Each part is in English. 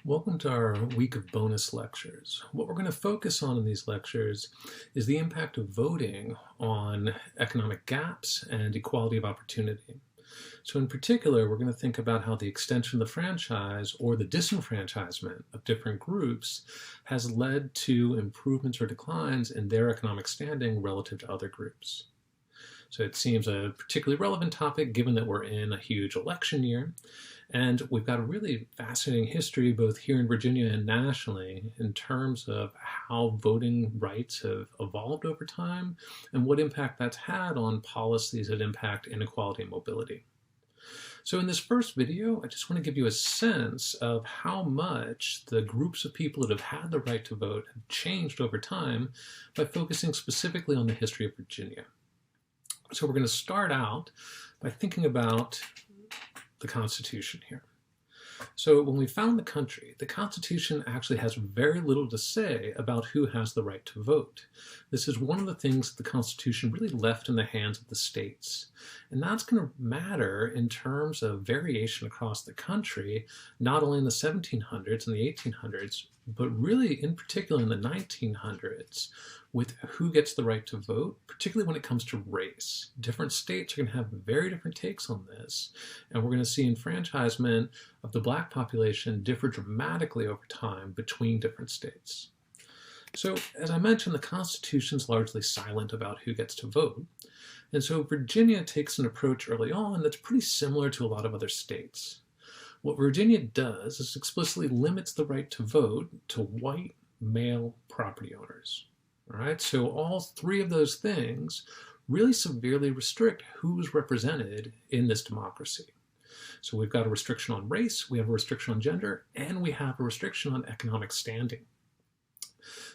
Welcome to our week of bonus lectures. What we're going to focus on in these lectures is the impact of voting on economic gaps and equality of opportunity. So in particular, we're going to think about how the extension of the franchise or the disenfranchisement of different groups has led to improvements or declines in their economic standing relative to other groups. So it seems a particularly relevant topic given that we're in a huge election year. And we've got a really fascinating history both here in Virginia and nationally in terms of how voting rights have evolved over time and what impact that's had on policies that impact inequality and mobility. So in this first video, I just want to give you a sense of how much the groups of people that have had the right to vote have changed over time by focusing specifically on the history of Virginia. So we're going to start out by thinking about the Constitution here. So when we found the country, the Constitution actually has very little to say about who has the right to vote. This is one of the things the Constitution really left in the hands of the states. And that's going to matter in terms of variation across the country, not only in the 1700s and the 1800s, but really in particular in the 1900s, with who gets the right to vote, particularly when it comes to race. Different states are going to have very different takes on this, and we're going to see enfranchisement of the Black population differ dramatically over time between different states. So, as I mentioned, the Constitution is largely silent about who gets to vote, and so Virginia takes an approach early on that's pretty similar to a lot of other states. What Virginia does is explicitly limits the right to vote to white male property owners. All right, so all three of those things really severely restrict who's represented in this democracy. So we've got a restriction on race, we have a restriction on gender, and we have a restriction on economic standing.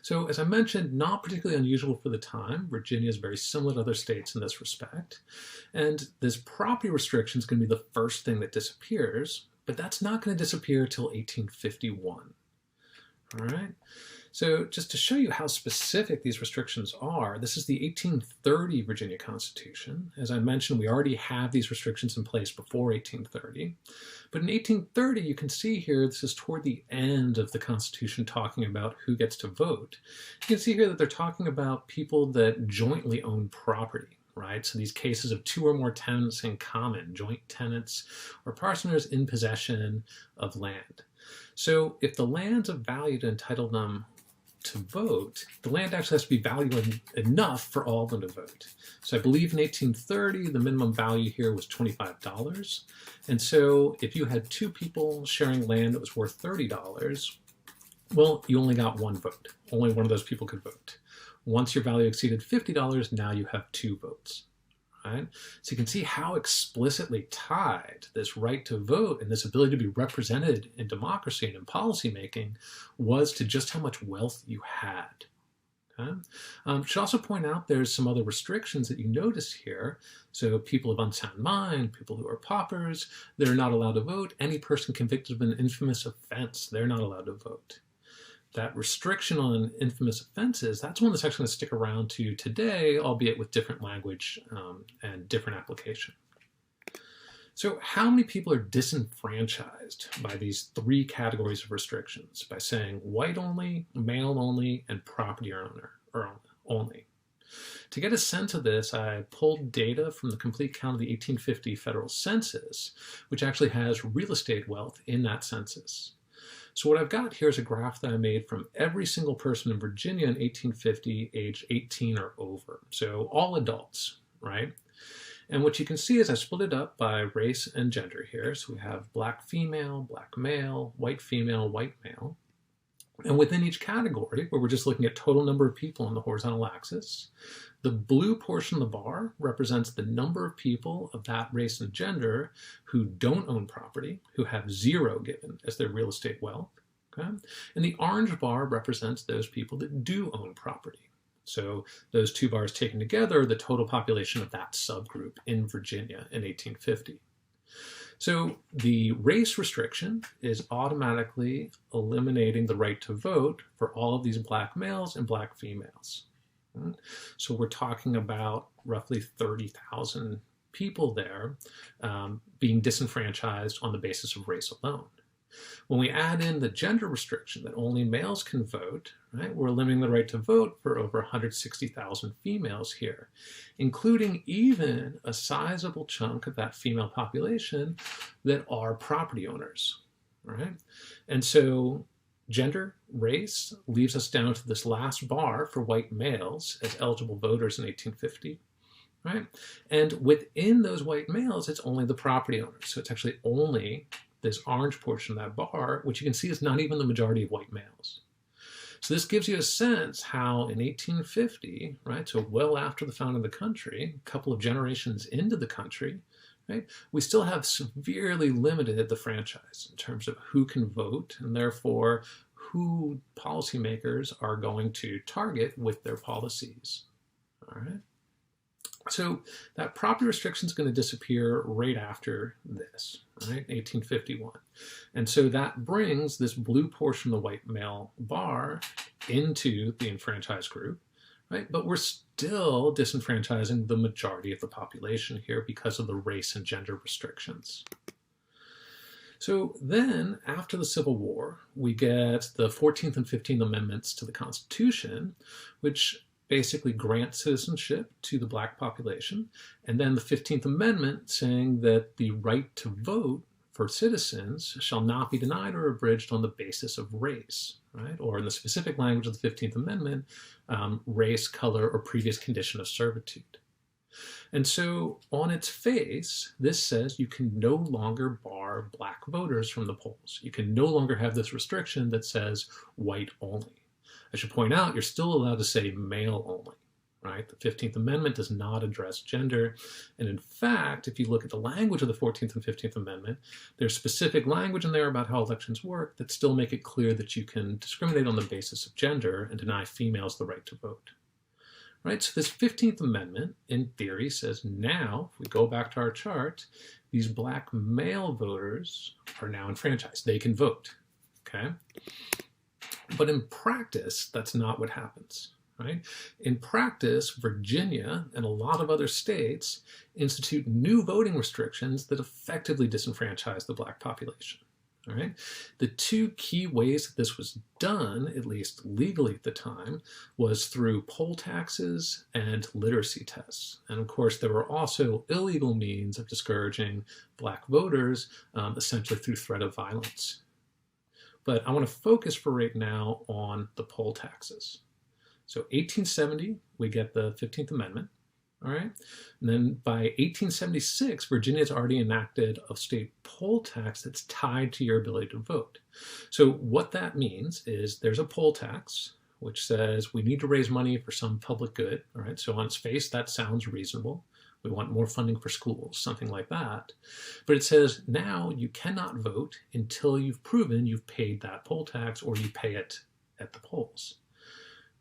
So as I mentioned, not particularly unusual for the time. Virginia is very similar to other states in this respect. And this property restriction is going to be the first thing that disappears, but that's not going to disappear until 1851. All right. So just to show you how specific these restrictions are, this is the 1830 Virginia Constitution. As I mentioned, we already have these restrictions in place before 1830. But in 1830, you can see here, this is toward the end of the Constitution talking about who gets to vote. You can see here that they're talking about people that jointly own property. Right? So these cases of two or more tenants in common, joint tenants, or parceners in possession of land. So if the land's of value to entitle them to vote, the land actually has to be valuable enough for all of them to vote. So I believe in 1830, the minimum value here was $25. And so if you had two people sharing land that was worth $30, well, you only got one vote. Only one of those people could vote. Once your value exceeded $50, now you have two votes. Right? So you can see how explicitly tied this right to vote and this ability to be represented in democracy and in policymaking was to just how much wealth you had. Okay? Should also point out there's some other restrictions that you notice here. So people of unsound mind, people who are paupers, they're not allowed to vote. Any person convicted of an infamous offense, they're not allowed to vote. That restriction on infamous offenses, that's one that's actually going to stick around to today, albeit with different language and different application. So how many people are disenfranchised by these three categories of restrictions? By saying white only, male only, and property owner only. To get a sense of this, I pulled data from the complete count of the 1850 Federal Census, which actually has real estate wealth in that census. So what I've got here is a graph that I made from every single person in Virginia in 1850, age 18 or over. So all adults, right? And what you can see is I split it up by race and gender here. So we have black female, black male, white female, white male. And within each category, where we're just looking at total number of people on the horizontal axis, the blue portion of the bar represents the number of people of that race and gender who don't own property, who have zero given as their real estate wealth. Okay? And the orange bar represents those people that do own property. So those two bars taken together are the total population of that subgroup in Virginia in 1850. So the race restriction is automatically eliminating the right to vote for all of these black males and black females. So we're talking about roughly 30,000 people there being disenfranchised on the basis of race alone. When we add in the gender restriction that only males can vote, right, we're limiting the right to vote for over 160,000 females here, including even a sizable chunk of that female population that are property owners, right? And so gender, race, leaves us down to this last bar for white males as eligible voters in 1850. Right? And within those white males, it's only the property owners. So it's actually only this orange portion of that bar, which you can see is not even the majority of white males. So this gives you a sense how in 1850, right, so well after the founding of the country, a couple of generations into the country, right, we still have severely limited the franchise in terms of who can vote and therefore who policymakers are going to target with their policies. All right. So that property restriction is going to disappear right after this, right, 1851. And so that brings this blue portion of the white male bar into the enfranchised group, right? But we're still disenfranchising the majority of the population here because of the race and gender restrictions. So then, after the Civil War, we get the 14th and 15th Amendments to the Constitution, which basically grant citizenship to the black population, and then the 15th Amendment saying that the right to vote for citizens shall not be denied or abridged on the basis of race, right? Or in the specific language of the 15th Amendment, race, color, or previous condition of servitude. And so on its face, this says you can no longer bar black voters from the polls. You can no longer have this restriction that says white only. I should point out, you're still allowed to say male only, right? The 15th Amendment does not address gender. And in fact, if you look at the language of the 14th and 15th Amendment, there's specific language in there about how elections work that still make it clear that you can discriminate on the basis of gender and deny females the right to vote. Right? So this 15th Amendment, in theory, says now, if we go back to our chart, these black male voters are now enfranchised. They can vote, okay? But in practice, that's not what happens, right? In practice, Virginia and a lot of other states institute new voting restrictions that effectively disenfranchise the black population, all right? The two key ways that this was done, at least legally at the time, was through poll taxes and literacy tests. And of course, there were also illegal means of discouraging black voters, essentially through threat of violence. But I want to focus for right now on the poll taxes. So 1870, we get the 15th Amendment, all right? And then by 1876, Virginia's already enacted a state poll tax that's tied to your ability to vote. So what that means is there's a poll tax, which says we need to raise money for some public good, all right? So on its face, that sounds reasonable. We want more funding for schools, something like that. But it says now you cannot vote until you've proven you've paid that poll tax or you pay it at the polls.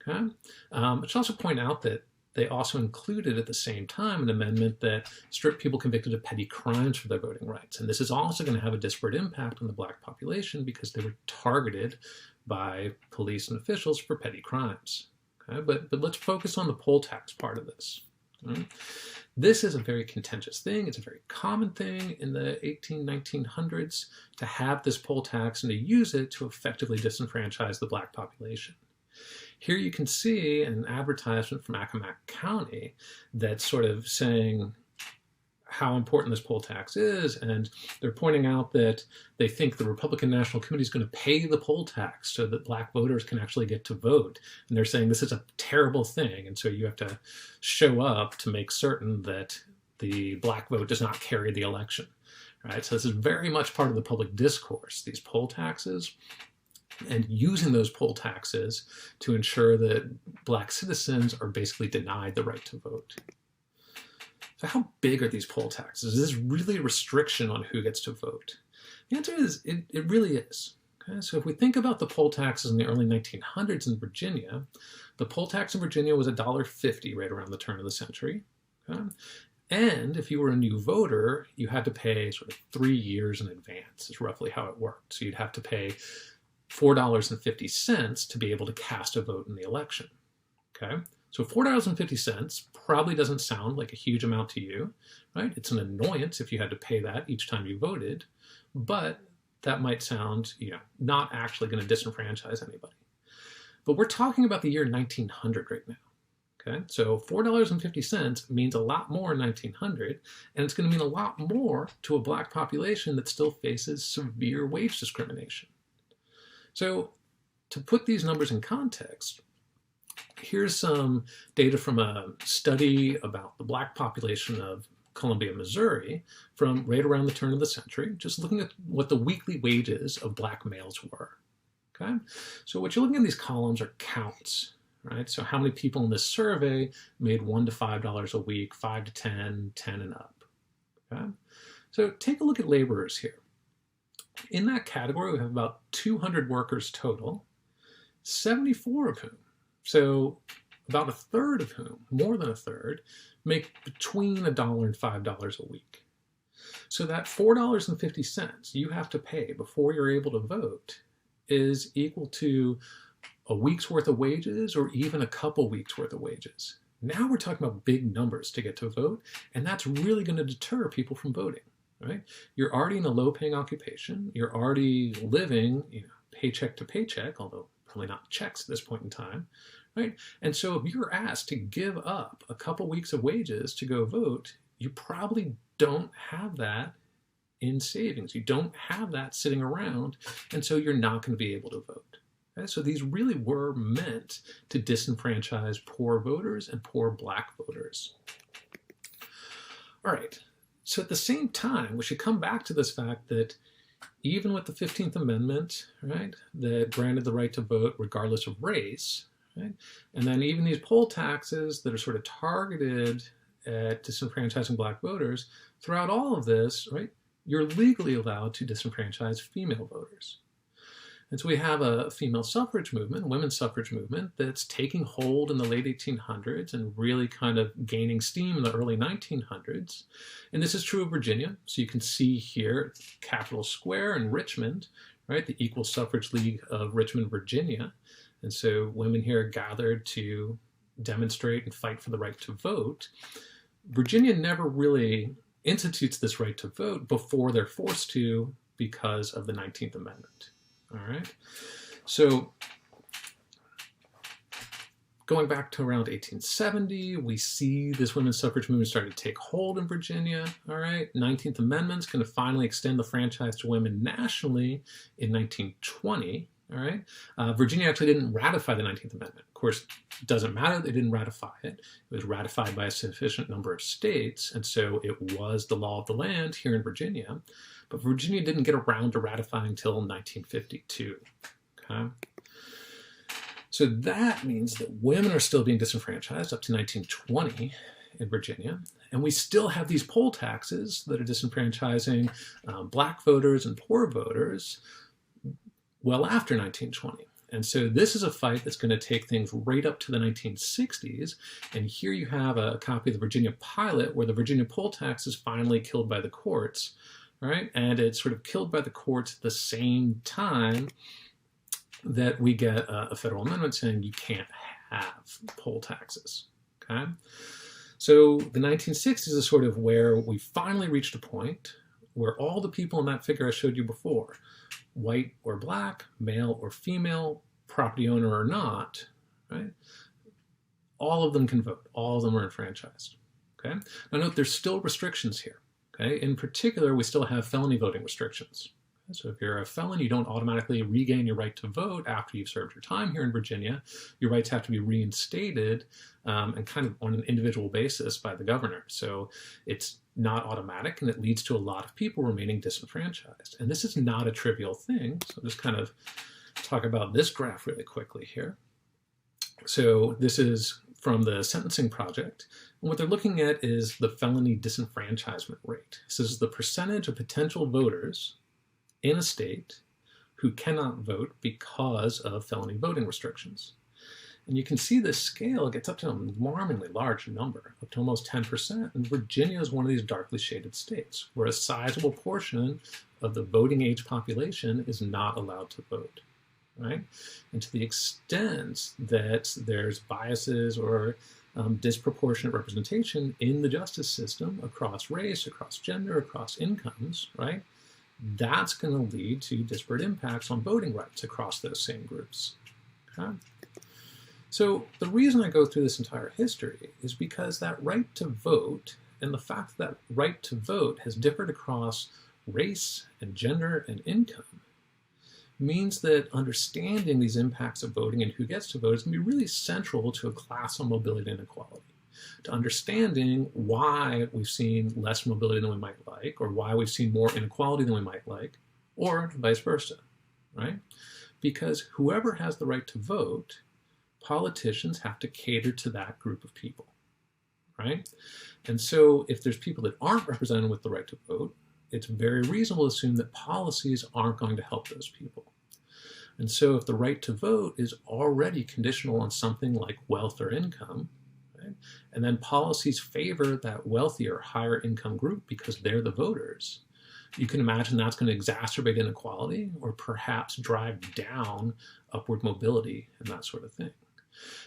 Okay? I should also point out that they also included at the same time an amendment that stripped people convicted of petty crimes for their voting rights. And this is also going to have a disparate impact on the black population because they were targeted by police and officials for petty crimes. Okay? But let's focus on the poll tax part of this. Right? This is a very contentious thing. It's a very common thing in the 1900s to have this poll tax and to use it to effectively disenfranchise the black population. Here you can see an advertisement from Accomack County that's sort of saying how important this poll tax is, and they're pointing out that they think the Republican National Committee is going to pay the poll tax so that black voters can actually get to vote. And they're saying this is a terrible thing, and so you have to show up to make certain that the black vote does not carry the election. Right? So this is very much part of the public discourse, these poll taxes, and using those poll taxes to ensure that black citizens are basically denied the right to vote. So how big are these poll taxes? Is this really a restriction on who gets to vote? The answer is it really is. Okay? So if we think about the poll taxes in the early 1900s in Virginia, the poll tax in Virginia was $1.50 right around the turn of the century. Okay? And if you were a new voter, you had to pay sort of 3 years in advance is roughly how it worked. So you'd have to pay $4.50 to be able to cast a vote in the election. Okay? So $4.50 probably doesn't sound like a huge amount to you, right? It's an annoyance if you had to pay that each time you voted, but that might sound, not actually going to disenfranchise anybody. But we're talking about the year 1900 right now. Okay, so $4.50 means a lot more in 1900, and it's going to mean a lot more to a black population that still faces severe wage discrimination. So to put these numbers in context, here's some data from a study about the black population of Columbia, Missouri, from right around the turn of the century, just looking at what the weekly wages of black males were. Okay, so what you're looking at in these columns are counts, right? So how many people in this survey made $1 to $5 a week, 5 to 10, 10 and up. Okay, so take a look at laborers here. In that category, we have about 200 workers total, 74 of whom, so about a third of whom, more than a third, make between $1 and $5 a week. So that $4.50 you have to pay before you're able to vote is equal to a week's worth of wages or even a couple weeks worth of wages. Now we're talking about big numbers to get to vote, and that's really going to deter people from voting, right? You're already in a low-paying occupation. You're already living, paycheck to paycheck, although probably not checks at this point in time, right? And so if you're asked to give up a couple weeks of wages to go vote, you probably don't have that in savings. You don't have that sitting around, and so you're not going to be able to vote. Okay? So these really were meant to disenfranchise poor voters and poor black voters. All right, so at the same time, we should come back to this fact that even with the 15th Amendment, right, that granted the right to vote regardless of race, right, and then even these poll taxes that are sort of targeted at disenfranchising black voters, throughout all of this, right, you're legally allowed to disenfranchise female voters. And so we have a female suffrage movement, a women's suffrage movement, that's taking hold in the late 1800s and really kind of gaining steam in the early 1900s. And this is true of Virginia. So you can see here, Capitol Square in Richmond, right, the Equal Suffrage League of Richmond, Virginia. And so women here gathered to demonstrate and fight for the right to vote. Virginia never really institutes this right to vote before they're forced to because of the 19th Amendment. All right, so going back to around 1870, we see this women's suffrage movement starting to take hold in Virginia. All right, 19th Amendment's going to finally extend the franchise to women nationally in 1920. All right, Virginia actually didn't ratify the 19th Amendment. Of course, it doesn't matter, they didn't ratify it. It was ratified by a sufficient number of states, and so it was the law of the land here in Virginia. But Virginia didn't get around to ratifying until 1952. Okay? So that means that women are still being disenfranchised up to 1920 in Virginia. And we still have these poll taxes that are disenfranchising black voters and poor voters well after 1920. And so this is a fight that's going to take things right up to the 1960s. And here you have a copy of the Virginia Pilot where the Virginia poll tax is finally killed by the courts. Right? And it's sort of killed by the courts at the same time that we get a federal amendment saying you can't have poll taxes. Okay? So the 1960s is sort of where we finally reached a point where all the people in that figure I showed you before, white or black, male or female, property owner or not, right? All of them can vote. All of them are enfranchised. Okay? Now note, there's still restrictions here. Okay? In particular, we still have felony voting restrictions. So if you're a felon, you don't automatically regain your right to vote after you've served your time here in Virginia. Your rights have to be reinstated and kind of on an individual basis by the governor. So it's not automatic, and it leads to a lot of people remaining disenfranchised. And this is not a trivial thing. So just kind of talk about this graph really quickly here. So this is from the Sentencing Project. And what they're looking at is the felony disenfranchisement rate. This is the percentage of potential voters in a state who cannot vote because of felony voting restrictions. And you can see this scale gets up to an alarmingly large number, up to almost 10%. And Virginia is one of these darkly shaded states where a sizable portion of the voting age population is not allowed to vote. Right? And to the extent that there's biases or disproportionate representation in the justice system across race, across gender, across incomes, right? that's going to lead to disparate impacts on voting rights across those same groups. Okay? So the reason I go through this entire history is because that right to vote and the fact that right to vote has differed across race and gender and income means that understanding these impacts of voting and who gets to vote is going to be really central to a class on mobility inequality, to understanding why we've seen less mobility than we might like, or why we've seen more inequality than we might like, or vice versa, right? Because whoever has the right to vote, politicians have to cater to that group of people, right? And so if there's people that aren't represented with the right to vote, it's very reasonable to assume that policies aren't going to help those people. And so if the right to vote is already conditional on something like wealth or income, right, and then policies favor that wealthier, higher income group because they're the voters, you can imagine that's going to exacerbate inequality or perhaps drive down upward mobility and that sort of thing.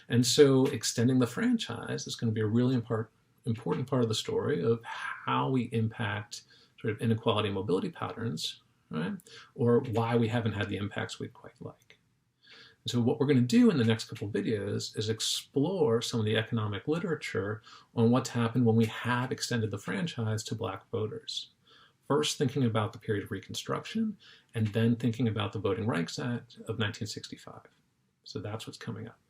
And so extending the franchise is going to be a really important part of the story of how we impact sort of inequality and mobility patterns, right? Or why we haven't had the impacts we'd quite like. And so what we're going to do in the next couple of videos is explore some of the economic literature on what's happened when we have extended the franchise to Black voters. First thinking about the period of Reconstruction, and then thinking about the Voting Rights Act of 1965. So that's what's coming up.